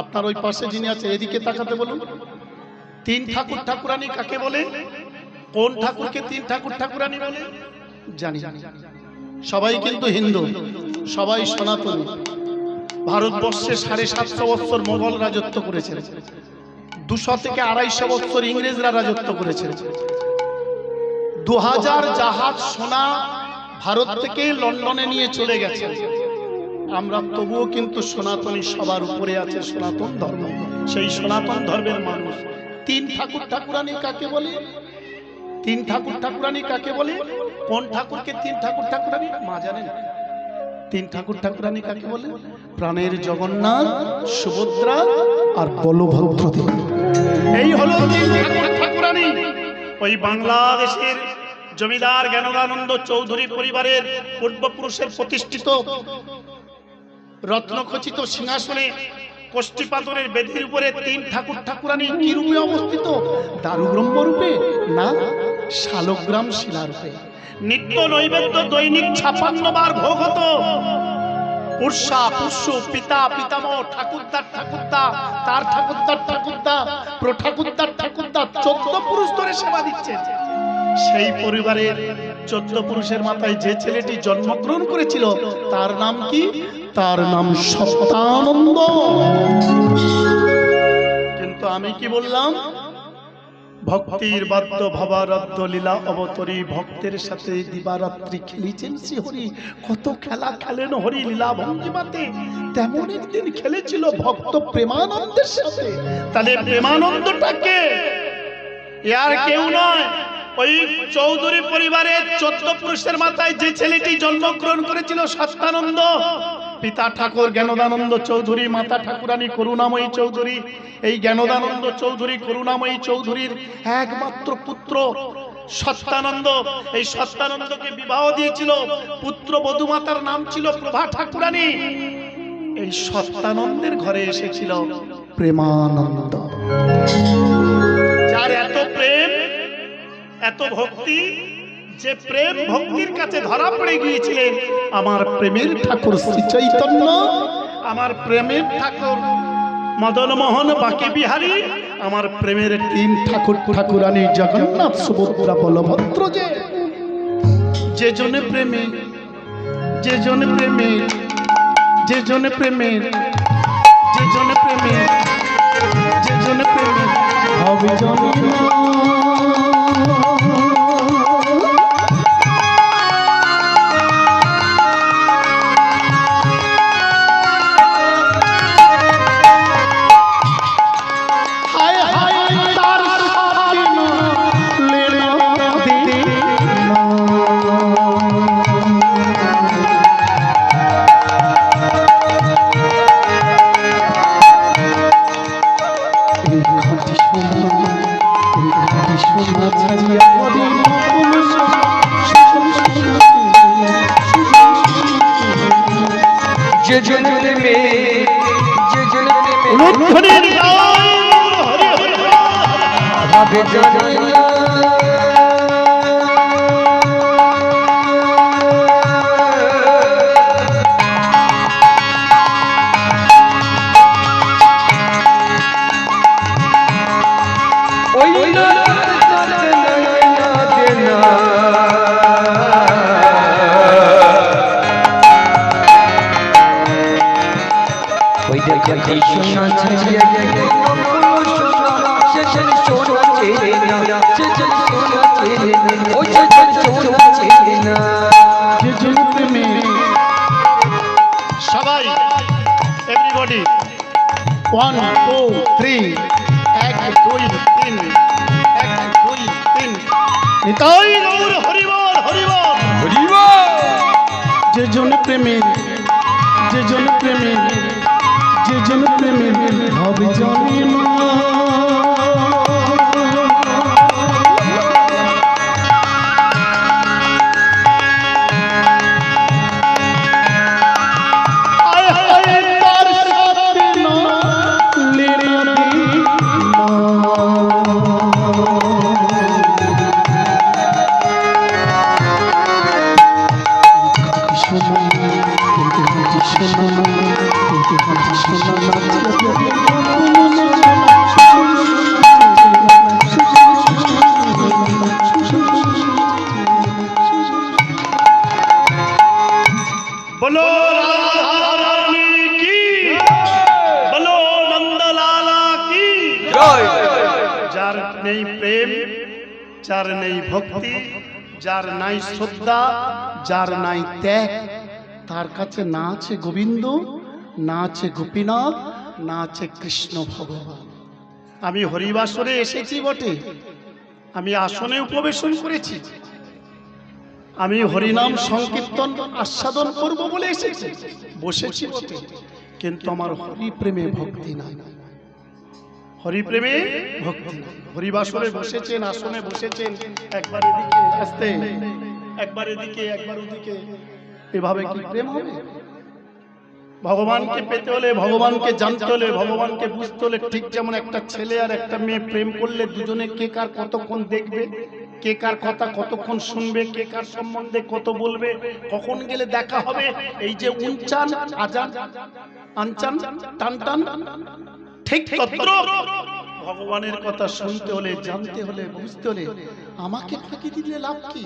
আপনার ওই পাশে যিনি আছে এদিকে তাকাতে বলুন। তিন ঠাকুর ঠাকুরানী কাকে বলে? কোন ঠাকুরকে তিন ঠাকুর ঠাকুরানী বলে? জানি। সবাই কিন্তু হিন্দু, সবাই সনাতনী। ভারতবর্ষে 750 বছর মোগল রাজত্ব করেছে, 200 থেকে 250 বছর ইংরেজরা রাজত্ব করেছে। 2000 জাহাজ সোনা ভারত থেকে লন্ডনে নিয়ে চলে গেছে। আমরা তবুও কিন্তু সনাতনী, সবার উপরে আছে সনাতন ধর্ম। সেই সনাতন ধর্মের মানুষ। তিন ঠাকুর ঠাকুরানী কাকে বলে? তিন ঠাকুর ঠাকুরানী কাকে বলে? কোন ঠাকুরকে তিন ঠাকুর ঠাকুরানী? মা জানেন তিন ঠাকুর ঠাকুরানী কাকে বলে? প্রাণের জগন্নাথ, সুভদ্রা আর বলভদ্র। এই হলো তিন ঠাকুর ঠাকুরানী। ওই বাংলাদেশের জমিদার জ্ঞানদানন্দ চৌধুরী পরিবারের পূর্বপুরুষের প্রতিষ্ঠিত রত্নখচিত সিংহাসনে কষ্টি পাথরের বেদির উপরে তিন ঠাকুর ঠাকুরানী কি রূপে অবস্থিত? দারু ব্রহ্ম রূপে না, শালগ্রাম শিলা রূপে। নিত্য নৈবেদ্য দৈনিক 56 বার ভোগ হতো। পুষ্যা পুষ্য, পিতা পিতামহ, ঠাকুরদার ঠাকুরদা, তার ঠাকুরদার ঠাকুরদা, প্রঠাকুরদার ঠাকুরদা 14 পুরুষ ধরে সেবা দিচ্ছে। সেই পরিবারের 14 পুরুষের মাথায় যে ছেলেটি জন্মগ্রহণ করেছিল তার নাম কি? তার নাম সত্যানন্দ। কিন্তু আমি কি বললাম? ভক্তির বাদ্য ভাবারাধ্য লীলা অবতরী, ভক্তের সাথে দিবারাত্রি খেলেছেন শ্রী হরি। কত খেলা খেলেন হরি লীলা ভঙ্গিমাতে, তেমন একদিন খেলেছিল ভক্ত প্রেমানন্দের সাথে। তাহলে প্রেমানন্দটাকে আর কেউ নয়, ওই চৌধুরী পরিবারের 14 পুরুষের মাথায় যে ছেলেটি জন্মগ্রহণ করেছিল সত্যানন্দ। পিতা ঠাকুর জ্ঞানদানন্দ চৌধুরী, মাতা ঠাকুরানী করুণাময়ী চৌধুরী। এই জ্ঞানদানন্দ চৌধুরী করুণাময়ী চৌধুরীর একমাত্র পুত্র সত্যানন্দ। এই সত্যানন্দকে বিবাহ দিয়েছিল পুত্র বধূমাতার নাম ছিল প্রভা ঠাকুরানী। এই সত্যানন্দের ঘরে এসেছিল প্রেমানন্দ, যার এত প্রেম এত ভক্তি, যে প্রেম ভক্তির কাছে ধরা পড়ে গিয়েছিলেন আমার প্রেমের ঠাকুর শ্রী চৈতন্য, আমার প্রেমের ঠাকুর মদন মোহন বাকি বিহারী, আমার প্রেমের তিন ঠাকুর ঠাকুরানী জগন্নাথ, সুভদ্রা, বলভদ্র। যে জনে প্রেমে, যে জনে প্রেমে, যে জনে প্রেমে, যে জনে প্রেমে, যে জনে প্রেমে হবে জন্ম। সবাই এভরিবডি 1 2 3 1 2 3 1 2 3 নিতাই গৌর হরি বল হরি বল হরি বল। যে জন প্রেমে, যে জন প্রেমে, যে জন প্রেমে হবে জন্ম। শোনো যার নেই প্রেম, যার নেই ভক্তি, যার নাই শ্রদ্ধা, যার নাই ত্যাগ, তার কাছে না আছে গোবিন্দ, না আছে গোপীনাথ, না আছে কৃষ্ণ ভগবান। আমি হরিবাসরে এসেছি বটে, আমি আসনে উপবেশন করেছি, আমি হরিনাম সংকীর্তন আস্বাদন করব বলে এসেছি, বসেছি বটে, কিন্তু আমার হরি প্রেমে ভক্তি নাই, হরি প্রেমে ভক্তি নাই। হরিবাসরে বসেছেন, আসনে বসেছেন, একবার এদিকে আসতে, একবার এদিকে, একবার ওদিকে, এভাবে কি প্রেম হবে? ভগবানকে পেতে হলে, ভগবানকে জানতে হলে, ভগবানকে বুঝতে হলে, ঠিক যেমন একটা ছেলে আর একটা মেয়ে প্রেম করলে দুজনে কে কার কতক্ষণ দেখবে, কে কার কথা কতক্ষণ শুনবে, কে কার সম্বন্ধে কত বলবে, কখন গেলে দেখা হবে, এই যে উনচান আজান আনচান টান টান, ঠিক তদ্রূপ ভগবানের কথা শুনতে হলে, জানতে হলে, বুঝতে হলে আমাকে ফাঁকি দিলে লাভ কি?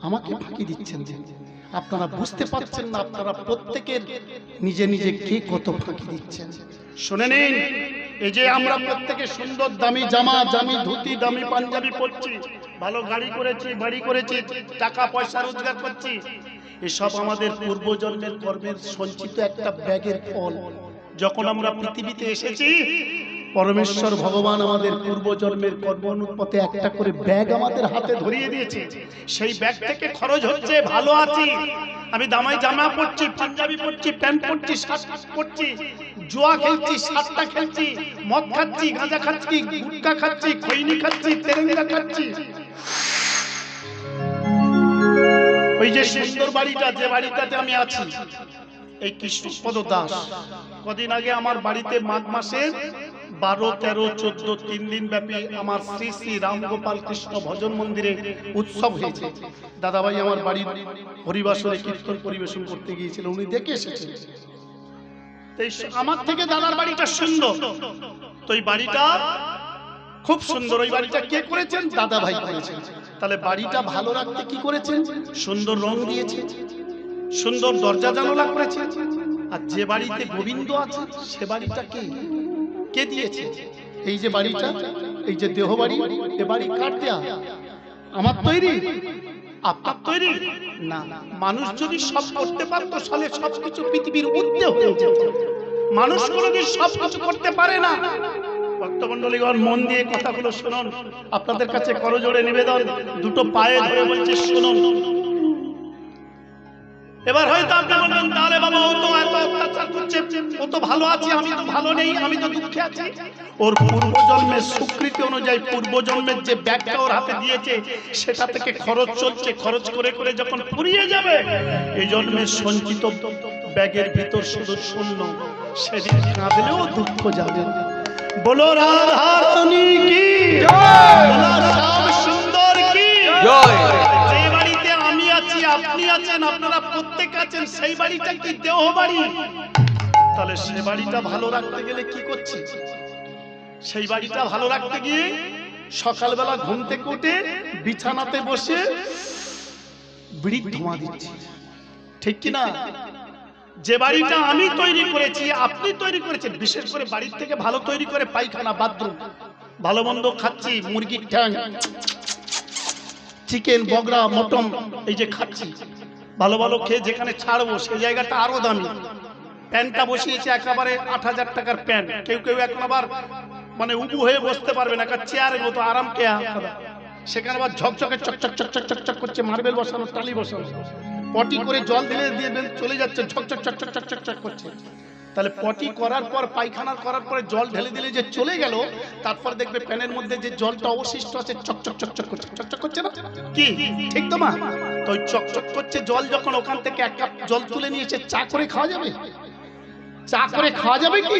আমাকে ফাঁকি দিচ্ছেন যে আপনারা বুঝতে পারছেন না, আপনারা প্রত্যেকের নিজে নিজে কে কত ফাঁকি দিচ্ছেন। শুনে নিন, এই যে আমরা প্রত্যেকে সুন্দর দামি জামা, দামি ধুতি, দামি পাঞ্জাবি পরছি, ভালো গাড়ি করেছি, বাড়ি করেছি, টাকা পয়সা রোজগার করছি, এসব আমাদের পূর্বজন্মের কর্মের সঞ্চিত একটা ব্যাগের ফল। যখন আমরা পৃথিবীতে এসেছি, পরমেশ্বর ভগবান আমাদের পূর্বজন্মের কর্ম অনুপাতে একটা করে ব্যাগ আমাদের হাতে ধরিয়ে দিয়েছে। সেই ব্যাগ থেকে খরচ হচ্ছে, ভালো আছি, আমি দামাই জামা পরছি, পাঞ্জাবি পরছি, প্যান্ট পরছি, শার্ট পরছি, জুয়া খেলছি, সাতটা খেলছি, মদ খাচ্ছি, গাঁজা খাচ্ছি, গুটকা খাচ্ছি, খৈনি খাচ্ছি, তেরেঙ্গা খাচ্ছি। ওই যে সুন্দর বাড়িটা, যে বাড়িটাতে আমি আছি, এই কৃষ্ণপদ দাস, কদিন আগে আমার বাড়িতে মাঘ মাসের 12, 13, 14 3 দিন ব্যাপী আমার শ্রী শ্রী রামগোপাল কৃষ্ণ ভজন মন্দিরে উৎসব হয়েছে। দাদাভাই আমার বাড়ির হরিবাসরে কীর্তন পরিবেশন করতে গিয়েছিল, উনি দেখে এসেছেন। আমার থেকে দাদার বাড়িটা সুন্দর, তো এই বাড়িটা খুব সুন্দর। ওই বাড়িটা কে করেছেন? দাদাভাই করেছেন। তাহলে বাড়িটা ভালো রাখতে কি করেছেন? সুন্দর রং দিয়েছে, সুন্দর দরজা জানালা করেছে। আর যে বাড়িতে গোবিন্দ আছে সে বাড়িটা কে দিয়েছে? এই যে বাড়িটা, এই যে দেহ বাড়ি, এ বাড়ি কার দেয়া? আমার তৈরি? আপনার তৈরি না। মানুষ যদি সব করতে পারতো তাহলে সবকিছু পৃথিবীর ঊর্ধ্বে হয়ে যেত। মানুষ কোনোদিন সব কিছু করতে পারে না। ভক্তমণ্ডলীগণ, মন দিয়ে কথাগুলো শুনুন, আপনাদের কাছে করজোড়ে নিবেদন, দুটো পায়ে ধরে বলছে শুনুন। এবার হয়তো আপনি বলবেন, তাহলে বাবা ও তো এত অত্যাচার করছে, ও তো ভালো আছে, আমি তো ভালো নেই, আমি তো দুঃখে আছি। ওর পূর্বজন্মের স্বীকৃতি অনুযায়ী পূর্বজন্মের যে ব্যাগটা ওর হাতে দিয়েছে সেটা থেকে খরচ চলছে, খরচ করে করে যখন ফুরিয়ে যাবে, এই জন্মের সঞ্চিত ব্যাগের ভিতর শুধু শূন্য। সেদিন কাঁদলেও দুঃখ যাবে। বলো রাধা রানী কি জয়, বলো শ্যাম সুন্দর কি জয়। যে বাড়িতে আমি আছি, আপনি আছেন, আপনারা প্রত্যেক আছেন, সেই বাড়িটা কি দেহ বাড়ি? তাহলে সে বাড়িটা ভালো রাখতে গেলে কি করছি? সেই বাড়িটা ভালো রাখতে গিয়ে সকালবেলা ঘুম থেকে উঠে বিছানাতে বসে বিড়ি ধোঁয়া দিচ্ছি, ঠিক কিনা? যে বাড়িটা আমি তৈরি করেছি, আপনি তৈরি করেছেন, বিশেষ করে বাড়ির থেকে ভালো তৈরি করে পায়খানা, বাথরুম, ভালো মন্দ খাচ্ছি, মুরগির ঠ্যাং, চিকেন, বগরা, মটন, এই যে খাচ্ছি, ভালো ভালো খেয়ে যেখানে ছাড়বো সেই জায়গাটা আরো দামি। প্যান্টটা বসিয়েছে একেবারে 8,000 টাকার প্যান্ট, কেউ কেউ এখন আবার মানে উবু হয়ে বসতে পারবে না, চেয়ারের মতো আরাম কে, সেখানে আবার ঝকঝকে চকচক চকচক চকচক করছে, মার্বেল বসানো, টালি বসানো, পটি করে জল দিলে দিয়ে চলে যাচ্ছে, ঝকঝক চকচক চকচক চক করছে। তাহলে পটি করার পর, পায়খানা করার পরে জল ঢেলে দিলে যে চলে গেল, তারপর দেখবে প্যানের মধ্যে যে জলটা অবশিষ্ট আছে চকচক চকচক করছে, চকচক করছে না কি? ঠিক তো মা? তো ওই চকচক করছে জল, যখন ওখান থেকে 1 কাপ জল তুলে নিয়েছে, চা করে খাওয়া যাবে? চা করে খাওয়া যাবে কি?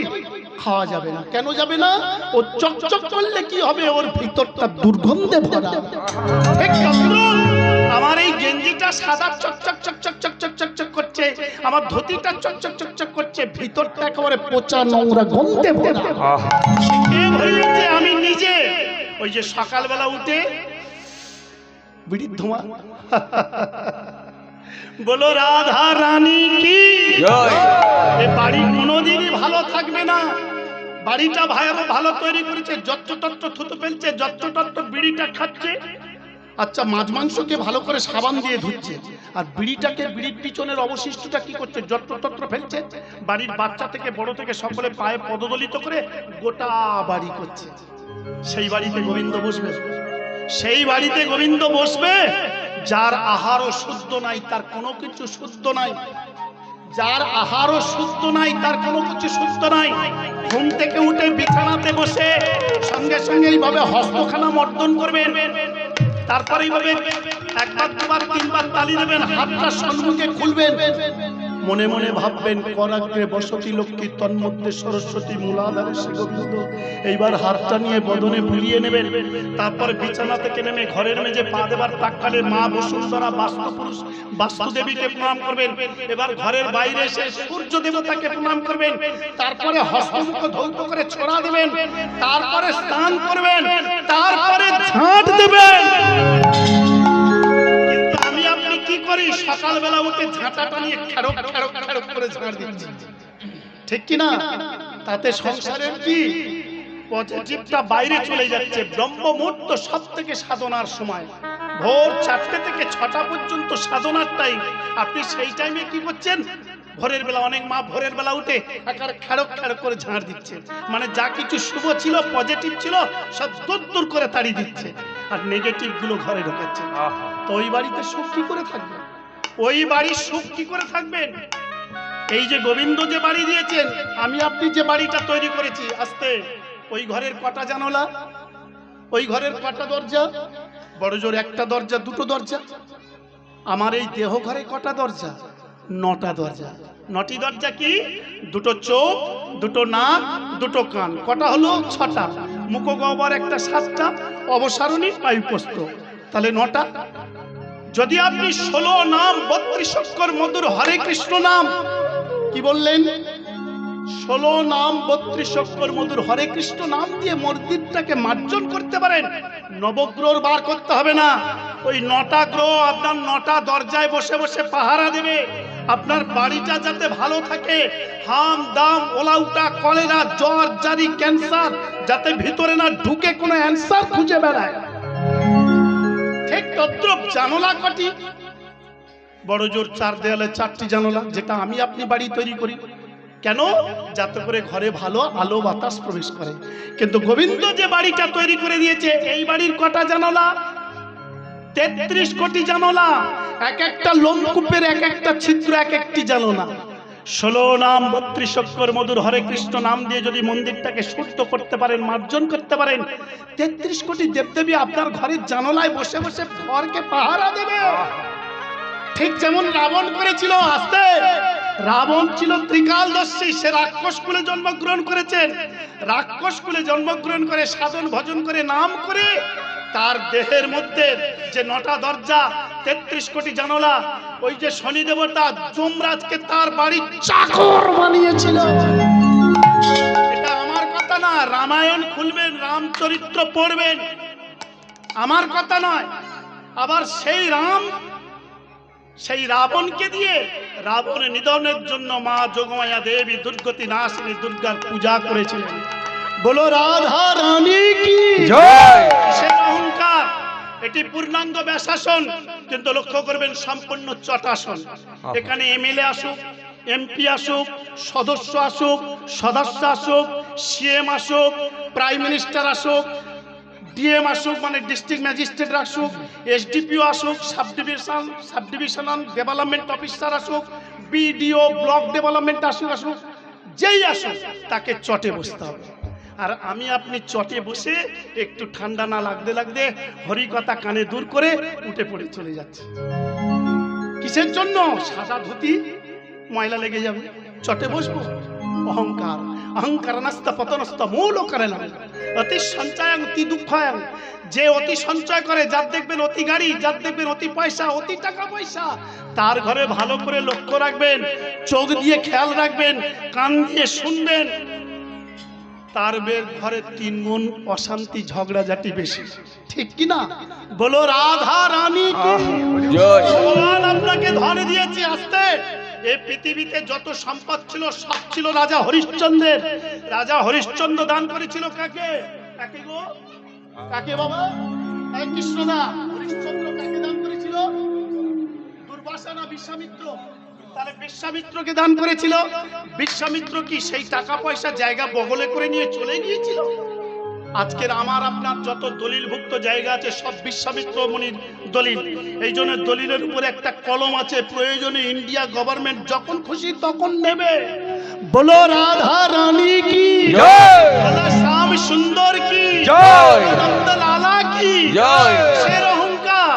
খাওয়া যাবে না। কেন যাবে না? ও চকচক করলে কি হবে? ওর ভিতরটা দুর্গন্ধে ভরা। আমার এই গেঞ্জিটা সাদা চকচক চকচক চকচক চকচক করছে, আমার ধুতিটা চকচক চকচক করছে, ভিতরটা একেবারে পচা নোংরা গন্ধে ভরা। আমি নিজে ওই যে সকালবেলা উঠে বিড়ির ধোঁয়া, বলো রাধা রানী কি জয়। এ বাড়ি কোনোদিনই ভালো থাকবে না বাড়িটা ভাইয়েরও ভালো তৈরি করেছে, যত্রতত্র থুতু ফেলছে, যত্রতত্র বিড়িটা খাচ্ছে। আচ্ছা, মাছ মাংসকে ভালো করে সাবান দিয়ে ধুচ্ছে, আর বিড়িটাকে, বিড়ির পিছনের অবশিষ্টটা কি করছে? যত্রতত্র ফেলছে। বাড়ির বাচ্চা থেকে বড় থেকে সকলে পায়ে পদদলিত করে গোটা বাড়ি করছে। সেই বাড়িতে গোবিন্দ বসবে? সেই বাড়িতে গোবিন্দ বসবে যার আহারও শুদ্ধ নাই, তার কোনো কিছু শুদ্ধ নাই। যার আহারও শুদ্ধ নাই, তার কোনো কিছু শুদ্ধ নাই। ঘুম থেকে উঠে বিছানাতে বসে সঙ্গে সঙ্গে এইভাবে হস্তখানা মর্দন করবেন, তারপরে এইভাবে একবার দুবার তিনবার তালি দেবেন, হাতটা সম্মুখে খুলবেন, মনে মনে ভাববেন করাগ্রে বসতি লক্ষ্মী, তন্মধ্যে সরস্বতী, মূলাধারে শ্রী গোবিন্দ। এইবার হাতটা নিয়ে বদনে বুলিয়ে নেবেন। তারপরে বিছানা থেকে নেমে ঘরের মেঝে পা দেবার প্রাক্কালে মা বসুন্ধরা, বাস্তুপুরুষ বাস্তুদেবীকে প্রণাম করবেন। এবার ঘরের বাইরে এসে সূর্য দেবতাকে প্রণাম করবেন। তারপরে হস্তমুখ ধৌত করে ছড়া দেবেন, তারপরে স্নান করবেন, তারপরে ঝাঁট দেবেন। কি করি? সকালবেলা উঠে ঝাঁটাটা নিয়ে খেড়ক খেড়ক খেড়ক করে ঝাড় দিচ্ছি, ঠিক কি না? তাতে সংসারের কি পজিটিভটা বাইরে চলে যাচ্ছে। ব্রহ্ম মুহূর্ত সব থেকে সাধনার সময়, ভোর 4টে থেকে 6টা পর্যন্ত সাধনার টাইম। আপনি সেই টাইমে কি করছেন? ভোরের বেলা, অনেক মা ভোরের বেলা উঠে খেড়ক খেড়ক করে ঝাড় দিচ্ছে, মানে যা কিছু শুভ ছিল, পজিটিভ ছিল, সব দূর দূর করে তাড়িয়ে দিচ্ছে, আর নেগেটিভ গুলো ঘরে ঢোকাচ্ছে। তো ওই বাড়িতে সুখ কি করে থাকবে? ওই বাড়ির সুখ কি করে থাকবেন? এই যে গোবিন্দ যে বাড়ি দিয়েছেন, আমি আপনি যে বাড়িটা তৈরি করেছি, আস্তে, ওই ঘরের কটা জানালা, ওই ঘরের কটা দরজা? বড় জোর একটা দরজা, দুটো দরজা। আমার এই দেহ ঘরে কটা দরজা? 9টা দরজা। 9টি দরজা কি? দুটো চোখ, দুটো নাক, দুটো কান। কটা হলো? 6টা। মুখ গহ্বর একটা 7টা, অবসারণী বায়ুপ্রস্থ, তাহলে 9টা। যদি আপনি 16 নাম 32 অক্ষর মধুর হরে কৃষ্ণ নাম, কি বললেন? 16 নাম 32 অক্ষর মধুর হরে কৃষ্ণ নাম দিয়ে মসজিদটাকে মার্জন করতে পারেন, নবগ্রহ বার করতে হবে না। ওই 9টা গ্রহ আপনার 9টা দরজায় বসে বসে পাহারা দেবে, আপনার বাড়িটা যাতে ভালো থাকে। হাম দাম ওলাউটা কলেরা জ্বর জারি ক্যান্সার যাতে ভিতরে না ঢুকে কোনো অ্যান্সার খুঁজে বেড়ায়। ঠিক তদ্রুপ জানলা কটি? বড় জোর 4 দেয়ালে 4টি জানলা, যেটা আমি আপনি বাড়ি তৈরি করি। কেন? যাতে করে ঘরে ভালো আলো বাতাস প্রবেশ করে। কিন্তু গোবিন্দ যে বাড়িটা তৈরি করে দিয়েছে, এই বাড়ির কটা জানলা? 33 কোটি জানলা, এক একটা লোমকূপের এক একটা ছিদ্র, এক একটি জানলা। 16 নাম 32 অক্ষর মধুর হরে কৃষ্ণ নাম দিয়ে যদি মন্দিরটাকে শুদ্ধ করতে পারেন, মার্জন করতে পারেন, 33 কোটি দেবদেবী আপনার ঘরের জানলায় বসে বসে ঘরকে পাহারা দেবে। ঠিক যেমন রাবণ করেছিল। আস্তে, রাবণ ছিল ত্রিকালদর্শী, সে রাক্ষস কুলে জন্মগ্রহণ করেছেন। রাক্ষস কুলে জন্মগ্রহণ করে সাধন ভজন করে নাম করে তার দেহের মধ্যে যে 9টা দরজা, 33 কোটি জানলা, ওই যে শনি দেবতা যমরাজকে তার বাড়ির চাকর বানিয়েছিল। এটা আমার কথা না, রামায়ণ খুলবেন, রামচরিত্র পড়বেন, আমার কথা নয়। আবার সেই রাম সেই রাবণকে দিয়ে রাবণের নিধনের জন্য মা যোগমায়া দেবী দুর্গতি নাশিনী দুর্গার পূজা করেছিলেন। বলো রাধা রানী কি জয়। সে অহংকার, এটি পূর্ণাঙ্গ ব্যাসাসন, কিন্তু লক্ষ্য করবেন সম্পূর্ণ চটাসন। এখানে এমএলএ আসুক, এমপি আসুক, সদস্য আসুক, সদস্য আসুক, সিএম আসুক, প্রাইম মিনিস্টার আসুক, ডিএম আসুক মানে ডিস্ট্রিক্ট ম্যাজিস্ট্রেট আসুক, এসডিপিও আসুক, সাবডিভিশনাল ডেভেলপমেন্ট অফিসার আসুক, বিডিও ব্লক ডেভেলপমেন্ট আসুক, যেই আসুক তাকে চটে বসতে হবে। আর আমি আপনি চটে বসে একটু ঠান্ডা না লাগতে লাগতে হরিকথা কানে দূর করে উঠে পড়ে চলে যাচ্ছে। কিসের জন্য? সাদা ধুতি ময়লা লেগে যাবে, চটে বসবো। অহংকার, অহংকার নাস্তা পতনস্তা মূল করেন অতি সঞ্চয় অতি দুঃখায়ং। যে অতি সঞ্চয় করে, যার দেখবেন অতি গাড়ি, যার দেখবেন অতি পয়সা, অতি টাকা পয়সা, তার ঘরে ভালো করে লক্ষ্য রাখবেন, চোখ দিয়ে খেয়াল রাখবেন, কান দিয়ে শুনবেন, তার ঘরে 3 গুণ অশান্তি ঝগড়াঝাটি বেশি, ঠিক কি না? বলো রাধা রানী কি জয়। ভগবান আপনাকে ধরে দিয়েছে, আস্তে এই পৃথিবীতে যত সম্পদ ছিল সব ছিল রাজা হরিশ্চন্দ্রের। রাজা হরিশ্চন্দ্র দান করেছিল কাকে? কাকে গো? কাকে বাবা? এই কৃষ্ণদা, হরিশ্চন্দ্র কাকে দান করেছিল? দুর্বাসা না বিশ্বামিত্র? তাহলে বিশ্বামিত্রকে দান করেছিল। বিশ্বামিত্র কি সেই টাকা পয়সা জায়গা বগলে করে নিয়ে চলে গিয়েছিল? আজকের আমার আপনার যত দলিলভুক্ত জায়গা আছে সব বিশ্বামিত্র মুনির দলিল। এই জন্য দলিলের উপরে একটা কলম আছে, প্রয়োজনে ইন্ডিয়া গভর্নমেন্ট যখন খুশি তখন নেবে। বলো রাধা রানী কি জয়, বলো শ্যাম সুন্দর কি জয়, নন্দলালা কি জয়। সে অহংকার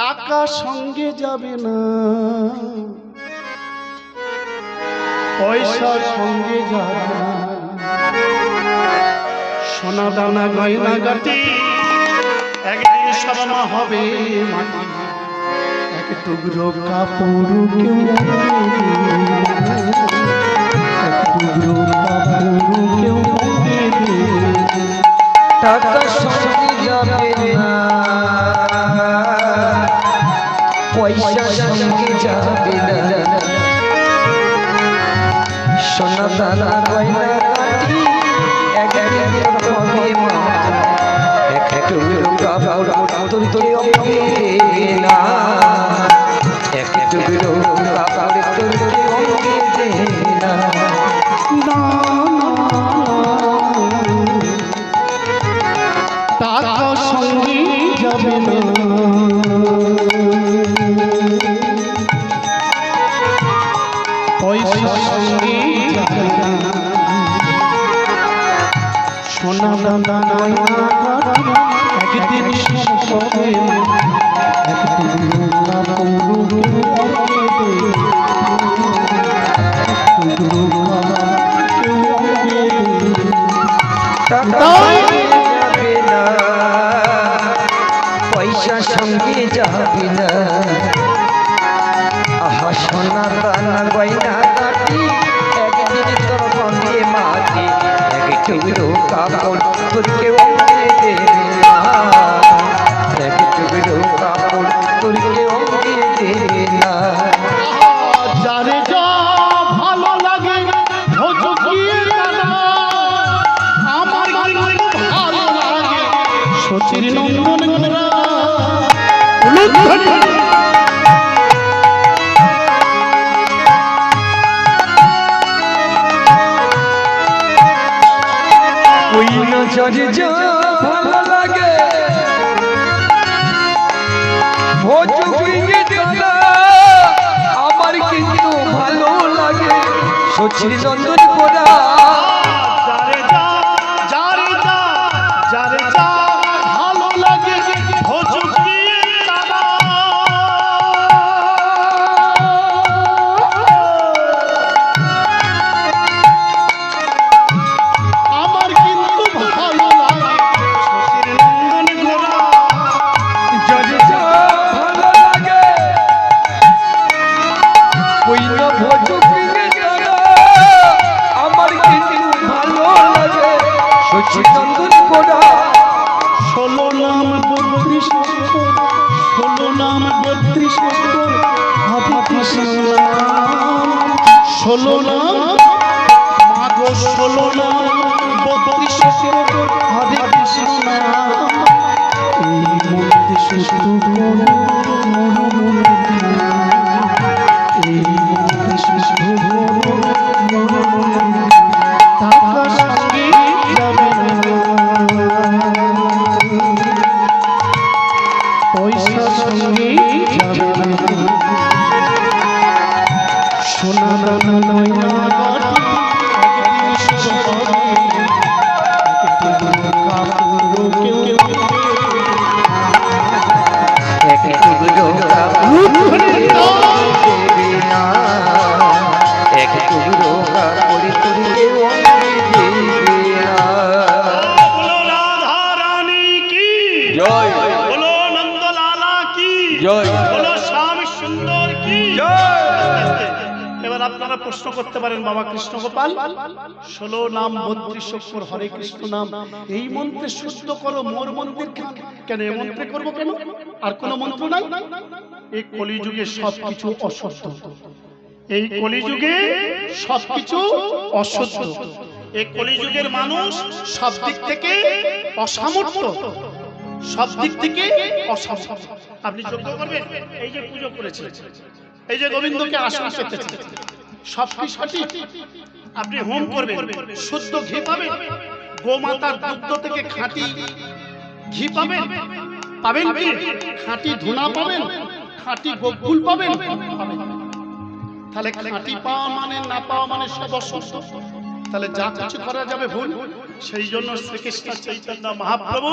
টাকা সঙ্গে যাবে না, পয়সা সঙ্গে যাবে না, সোনা দানা গয়না গাটি একদিন সব মা হবে মাটি। এক টুকরো কাপড় কেউ এক টুকরো কাপড় কেউ টাকা সঙ্গে যাবে না, পয়সা সঙ্গে যাবে না, সোনা দানা গয়না গাটি একদিন হবে মা। এক টুকরো কাপড় তোর কেউ দেবে না, এক টুকরো কাপড় তোর কেউ দেবে না। টাকা সঙ্গে যাবে না, পয়সা সঙ্গে যাবে না, সোনা দানা গয়না গাটি একদিন সব হবে মা। এক টুকরো কাপড় কেউ দেবে যাবে না, পয়সা সঙ্গে যাবে না, আহা সোনা দানা গয়না গাটি একদিন তোর সঙ্গে মাটি। এক টুকরো কাপড় তোর কেউ দেবে না, এক টুকরো কাপড় তোর কেউ দেবে না। যারে যা ভালো লাগে ভজকিয়ে দাদা, আমার ভালো লাগে সচির নন্দন ঘোড়া। ওই নজরে যা ভালো লাগে ভজকিয়ে দাদা, আমার কিন্তু ভালো লাগে সচির নন্দন ঘোড়া। যারে যা যারে যা যারে যা ভালো লাগে ভজকিয়ে দাদা, আমার কিন্তু ভালো লাগে সচির নন্দন ঘোড়া। যারে যা ভালো লাগে ওই না ভজকিয়ে দাদা, আমার কিন্তু ভালো লাগে সচির নন্দন ঘোড়া। 16 নাম 32 অক্ষর, 16 নাম 32 অক্ষর, হাতে কৃষ্ণ নাম 16 নাম, মাগো 16 নাম 32 অক্ষর, হাতে কৃষ্ণ নাম। এই মধ্যে শুধু মনো মনো মনো, এই মধ্যে শুধু মনো মনো মনো, টাকা সঙ্গে যাবে না, পয়সা সঙ্গে যাবে না, সোনা দানা গয়না গাটি একদিন সব হবে, এক টুকরো কাপড় কেউ দেবে এক টুকরো কাপড় দেবে না, এক টুকরো কাপড় তোর কেউ দেবে না। বলো রাধা রানী কি জয়, বলো নন্দলালা কি জয়, বলো শ্যাম সুন্দর কি জয়। এবার আপনারা প্রশ্ন করতে পারেন, বাবা কৃষ্ণ গোপাল 16 নাম 32 অক্ষর হরে কৃষ্ণ নাম, এই মন্ত্রে শুদ্ধ করো মোর মন্দির কেন? এই মন্ত্রে করবো কেন? আর কোন মন্ত্র নাই? এই কলিযুগে সবকিছু অসত্য, এই কলিযুগে সবকিছু অসহ্য। এই কলিযুগের মানুষ সব দিক থেকে অসামর্থ্য, সব দিক থেকে অসামর্থ্য। আপনি যজ্ঞ করবেন, এই যে পুজো করেছে, এই যে গোবিন্দকে আসন পেতেছে, সব কি সঠিক? আপনি হোম করবেন, শুদ্ধ ঘি পাবেন, গোমাতার দুগ্ধ থেকে খাঁটি ঘি পাবেন, পাবেন কি? খাঁটি ধুনা পাবেন, খাঁটি গোকুল পাবেন, পাবেন। তাহলে খাঁটি পাওয়া মানে না পাওয়া মানে সব অসুস্থ। তাহলে যা কিছু করা যাবে ভুল। সেই জন্য শ্রীকৃষ্ণ চৈতন্য মহাপ্রভু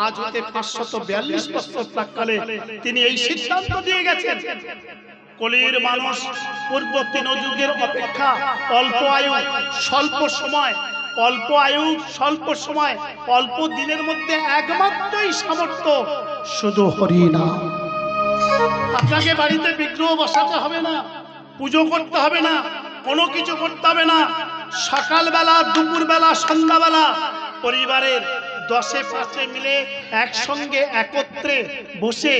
আজ হতে 542 বছর প্রাক্কালে তিনি এই সিদ্ধান্ত দিয়ে গেছেন, কলির মানুষ পূর্ব 3 যুগের অপেক্ষা অল্প আয়ু, স্বল্প সময়, অল্প আয়ু, স্বল্প সময়, অল্প দিনের মধ্যে একমাত্রই সামর্থ্য শুধু হরিনাম। আপনাকে বাড়িতে বিগ্রহ বসাতে হবে না, পুজো করতে হবে না, কোনো কিছু করতে হবে না। সকালবেলা, দুপুরবেলা, সন্ধ্যাবেলা পরিবারের 10-5 মিলে একসঙ্গে একত্রে বসে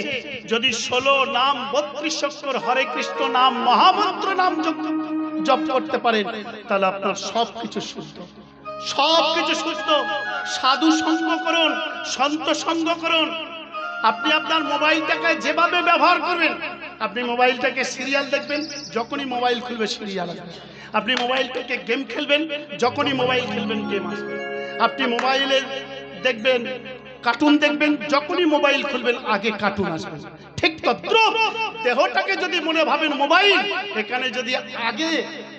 যদি 16 নাম 32 অক্ষর হরে কৃষ্ণ নাম মহামন্ত্র নাম জপ করতে পারেন, তাহলে আপনার সবকিছু শুদ্ধ, সবকিছু শুদ্ধ। সাধু সঙ্গ করুন, সন্ত সঙ্গ করুন। আপনি আপনার মোবাইলটাকে যেভাবে ব্যবহার করবেন, আপনি মোবাইলটাকে সিরিয়াল দেখবেন, যখনই মোবাইল খুলবে সিরিয়াল আসবে। আপনি মোবাইলটাকে গেম খেলবেন, যখনই মোবাইল খেলবেন গেম আসবে। আপনি মোবাইলে দেখবেন কার্টুন দেখবেন, যখনই মোবাইল খুলবেন আগে কার্টুন আসবে। ঠিক তদ্রুপ দেহটাকে যদি মনে ভাবেন মোবাইল, এখানে যদি আগে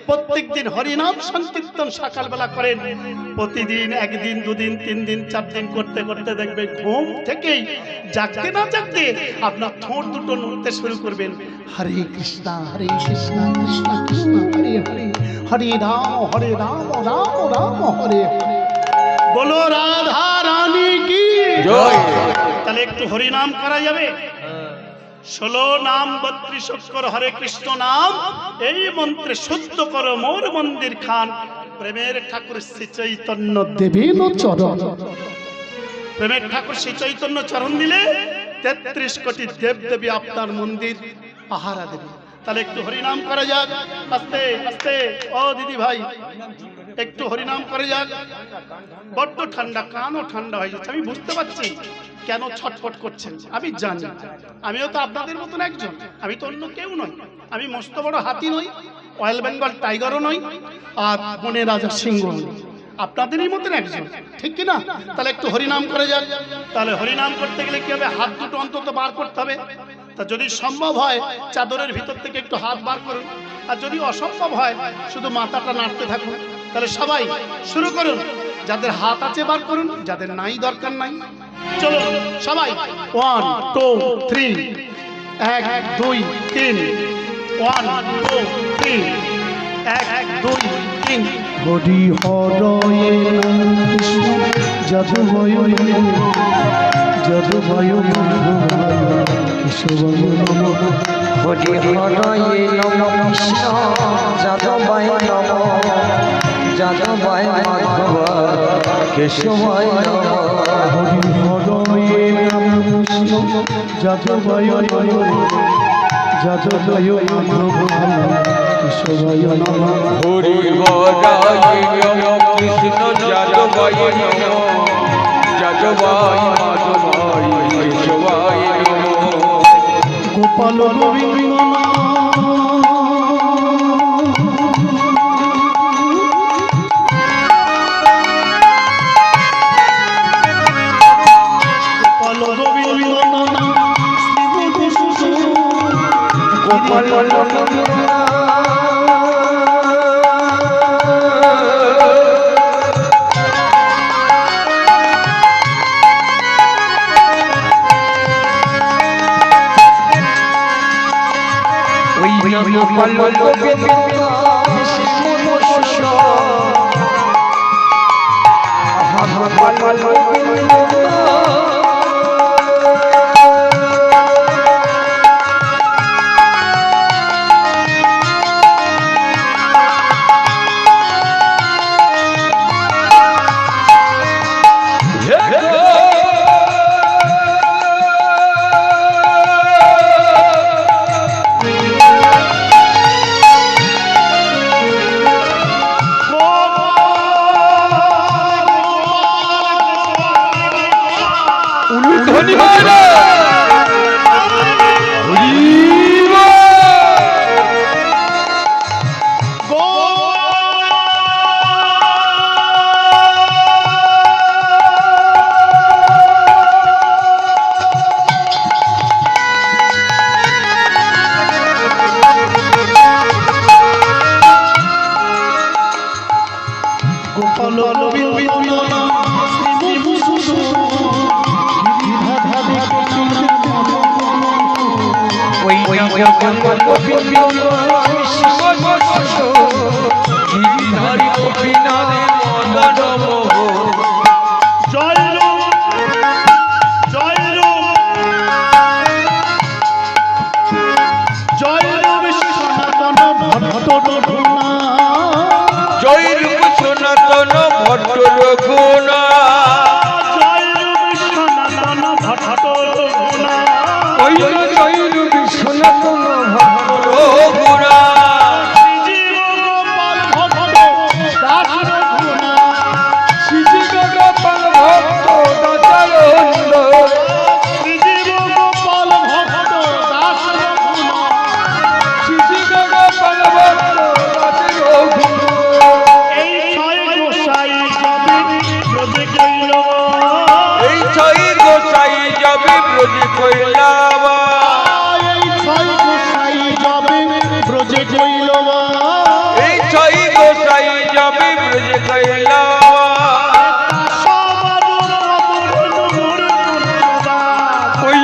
প্রত্যেকদিন হরিনাম সংকীর্তন সকালবেলা করেন, প্রতিদিন 1 দিন 2 দিন 3 দিন 4 দিন করতে করতে দেখবেন ঘুম থেকেই জাগতে না জাগতে আপনার ঠোঁট দুটো নড়তে শুরু করবেন। হরে কৃষ্ণ কৃষ্ণ কৃষ্ণ হরে হরে, হরে রাম রাম রাম হরে হরে। বলো রাধা রানী কি জয়। তাহলে একটু হরিনাম করা যাবে? 16 নাম 32 অক্ষর হরে কৃষ্ণ নাম, এই মন্ত্রে শুদ্ধ করো মোর মন্দির খান। প্রেমের ঠাকুর শ্রী চৈতন্য দেবেন চরণ, প্রেমের ঠাকুর শ্রী চৈতন্য চরণ দিলে 33 কোটি দেব দেবী আপনার মন্দির পাহারা দেবে। তাহলে একটু হরিনাম করা যাক, আস্তে আস্তে। ও দিদি ভাই, একটু হরিনাম করে যাক। বড্ড ঠান্ডা, কানও ঠান্ডা হয়ে যাচ্ছে। আমি বুঝতে পারছি কেন ছটফট করছেন, আমি জানি। আমিও তো আপনাদের মতন একজন, আমি তো অন্য কেউ নই। আমি মস্ত বড় হাতি নই, রয়্যাল বেঙ্গল টাইগারও নই, আর বনের রাজা সিংহ নই। আপনাদেরই মতন একজন, ঠিক কিনা? তাহলে একটু হরিনাম করে যাক। তাহলে হরিনাম করতে গেলে কি হবে? হাত দুটো অন্তত বার করতে হবে। তা যদি সম্ভব হয় চাদরের ভিতর থেকে একটু হাত বার করুন, আর যদি অসম্ভব হয় শুধু মাথাটা নাড়তে থাকুন। তাহলে সবাই শুরু করুন। যাদের হাত আছে বার করুন, যাদের নাই দরকার নাই। চলো সবাই 1 2 3, 1 2 3, 1 2 3, 1 2 3। হরি হরয়ে কৃষ্ণ যদুভয় যদুভয় কেশবায় নমঃ। হরি হরয়ে নমঃ কৃষ্ণ যাদবায় নমঃ, যাদবায় মাধব কেশবায় নমঃ। হরি হরয়ে কৃষ্ণ যদুভয় যদুভয় মাধব কেশবায় নমঃ। হরি হরায় নমঃ কৃষ্ণ যাদবায় নমঃ, যাদবায় মাধবায় কেশবায় নমঃ। গোপাল গোবিন্দ গোপাল গোবিন্দ গোপাল গোপাল গোবিন্দ গোপাল গোবিন্দ ধনী মহারাজ গোপাল ওই যখন গোবিন্দ গিরিধারী গোপীনাথে মদন মোহন জয় জয় জয় সনাতন ভট্টরঘুনা জয় রূপ সনাতন ভট্ট রঘুনা জয় সনাতন ভট্টরঘুনা ওই জয় রূপ সনাতন রঘুনা জীব গোপাল ভট্ট দাস রঘুনা গোপাল ভক্ত দাসানন্দ জীব গোপাল ভট্ট দাস রঘুনা গোপাল ভক্ত এই ছয় গোসাই যাবে ব্রজে কইল এই ছয় গোসাই যাবে ব্রজে কইলাবা এই ছয় গোসাই যাবে ব্রজে কইল এই ছয় গোসাই যাবে ব্রজে কইলাবা ওই